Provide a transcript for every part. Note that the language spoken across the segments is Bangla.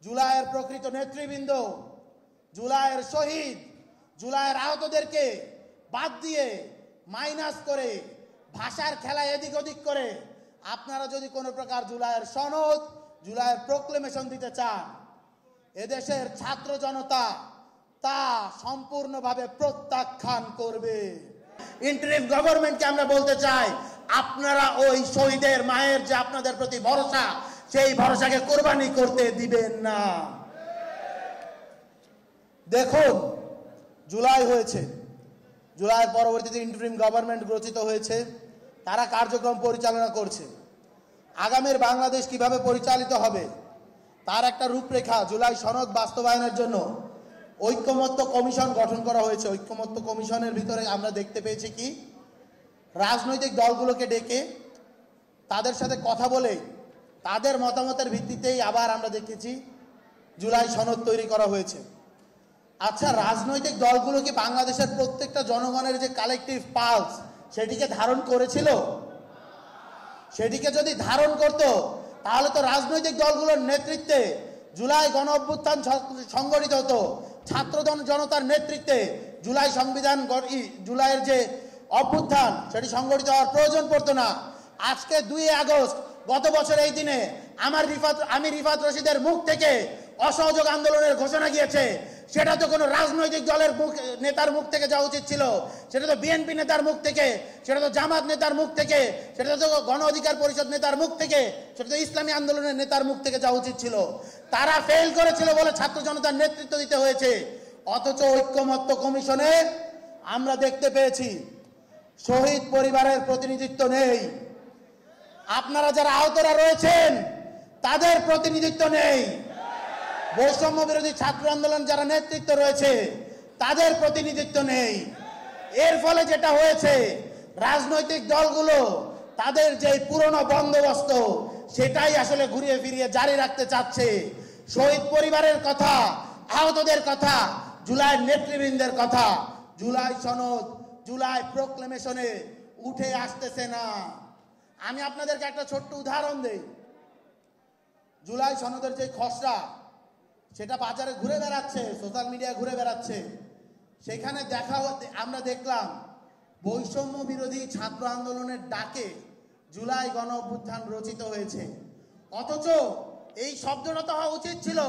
জুলাইয়ের প্রকৃত নেতৃবৃন্দ, জুলাইয়ের শহীদ, জুলাইয়ের আহতদেরকে বাদ দিয়ে মাইনাস করে ভাষার খেলা এদিক ওদিক করে আপনারা যদি কোনো প্রকার জুলাইয়ের সনদ, জুলাইয়ের প্রোক্লেমেশন দিতে চান, এদেশের ছাত্র জনতা তা সম্পূর্ণভাবে প্রত্যাখ্যান করবে। ইন্টারিম গভর্নমেন্টকে আমরা বলতে চাই, আপনারা ওই শহীদের মায়ের যে আপনাদের প্রতি ভরসা, সেই ভরসাকে কোরবানি করতে দিবেন না। দেখুন, জুলাই হয়েছে, জুলাইয়ের পরবর্তীতে ইন্টারিম গভর্নমেন্ট রচিত হয়েছে, তারা কার্যক্রম পরিচালনা করছে। আগামীর বাংলাদেশ কিভাবে পরিচালিত হবে তার একটা রূপরেখা জুলাই সনদ বাস্তবায়নের জন্য ঐক্যমত্য কমিশন গঠন করা হয়েছে। ঐক্যমত্য কমিশনের ভিতরে আমরা দেখতে পেয়েছি কি, রাজনৈতিক দলগুলোকে ডেকে তাদের সাথে কথা বলে তাদের মতামতের ভিত্তিতেই আবার আমরা দেখেছি জুলাই সনদ তৈরি করা হয়েছে। আচ্ছা, রাজনৈতিক দলগুলো কি বাংলাদেশের প্রত্যেকটা জনগণের যে কালেকটিভ পালস সেটিকে ধারণ করেছিল? সেটিকে যদি ধারণ করত তাহলে তো রাজনৈতিক দলগুলোর নেতৃত্বে জুলাই গণ অভ্যুত্থান সংগঠিত হতো, ছাত্র জনতার নেতৃত্বে জুলাই সংবিধান, জুলাইয়ের যে অভ্যুত্থান সেটি সংগঠিত হওয়ার প্রয়োজন পড়তো না। আজকে 2 আগস্ট গত বছর এই দিনে আমি রিফাত রশিদের মুখ থেকে অসহযোগ আন্দোলনের ঘোষণা গিয়েছে, সেটা তো কোনো রাজনৈতিক দলের নেতার মুখ থেকে যাওয়া উচিত ছিল, সেটা তো বিএনপি নেতার মুখ থেকে, সেটা তো জামাত নেতার মুখ থেকে, সেটা তো গণ অধিকার পরিষদ নেতার মুখ থেকে, সেটা তো ইসলামী আন্দোলনের নেতার মুখ থেকে যাওয়া উচিত ছিল। তারা ফেল করেছিল বলে ছাত্র জনতার নেতৃত্ব দিতে হয়েছে। অথচ ঐক্যমত্য কমিশনে আমরা দেখতে পেয়েছি শহীদ পরিবারের প্রতিনিধিত্ব নেই, আপনারা যারা আহতরা রয়েছেন তাদের প্রতিনিধিত্ব নেই, বৈষম্য বিরোধী ছাত্র আন্দোলন যারা নেতৃত্ব রয়েছে তাদের প্রতিনিধিত্ব নেই। এর ফলে যেটা হয়েছে, রাজনৈতিক দলগুলো তাদের যে পুরনো বন্দোবস্ত সেটাই আসলে ঘুরিয়ে ফিরিয়ে জারি রাখতে চাচ্ছে। শহীদ পরিবারের কথা, আহতদের কথা, জুলাইয়ের নেতৃবৃন্দের কথা জুলাই সনদ, জুলাই প্রোক্লেমেশনে উঠে আসতেছে না। আমি আপনাদেরকে একটা ছোট্ট উদাহরণ দেই। জুলাই সনদের যে খসড়া সেটা বাজারে ঘুরে বেড়াচ্ছে, সোশ্যাল মিডিয়া ঘুরে বেড়াচ্ছে, সেখানে আমরা দেখলাম বৈষম্য বিরোধী ছাত্র আন্দোলনের ডাকে জুলাই গণ অভ্যুত্থান রচিত হয়েছে। অথচ এই শব্দটা তো হওয়া উচিত ছিল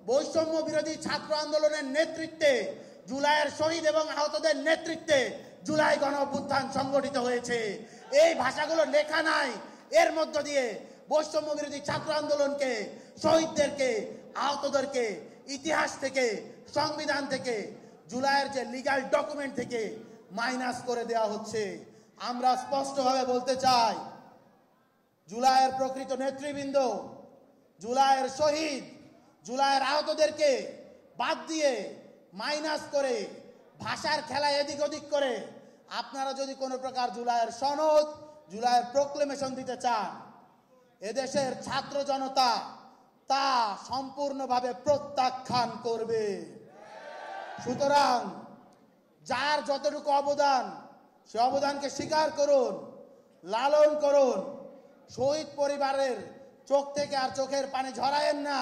বৈষম্য বিরোধী ছাত্র আন্দোলনের নেতৃত্বে, জুলাইয়ের শহীদ এবং আহতদের নেতৃত্বে জুলাই গণ অভ্যুত্থান সংগঠিত হয়েছে। এই ভাষাগুলো লেখা নাই। এর মধ্য দিয়ে বৈষম্য বিরোধী ছাত্র আন্দোলনকে, শহীদদেরকে, আহতদেরকে ইতিহাস থেকে, সংবিধান থেকে, জুলাইয়ের যে লিগ্যাল ডকুমেন্ট থেকে মাইনাস করে দেওয়া হচ্ছে। আমরা স্পষ্টভাবে বলতে চাই, জুলাইয়ের প্রকৃত নেতৃবৃন্দ, জুলাইয়ের শহীদ, জুলাইয়ের আহতদেরকে বাদ দিয়ে মাইনাস করে ভাষার খেলা এদিক ওদিক করে আপনারা যদি কোনো প্রকার জুলাইয়ের সনদ, জুলাইয়ের প্রোক্লেমেশন দিতে চান, এদেশের ছাত্র জনতা তা সম্পূর্ণভাবে প্রত্যাখ্যান করবে। সুতরাং যার যতটুকু অবদান, সে অবদানকে স্বীকার করুন, লালন করুন। শহীদ পরিবারের চোখ থেকে আর চোখের পানি ঝরায়েন না।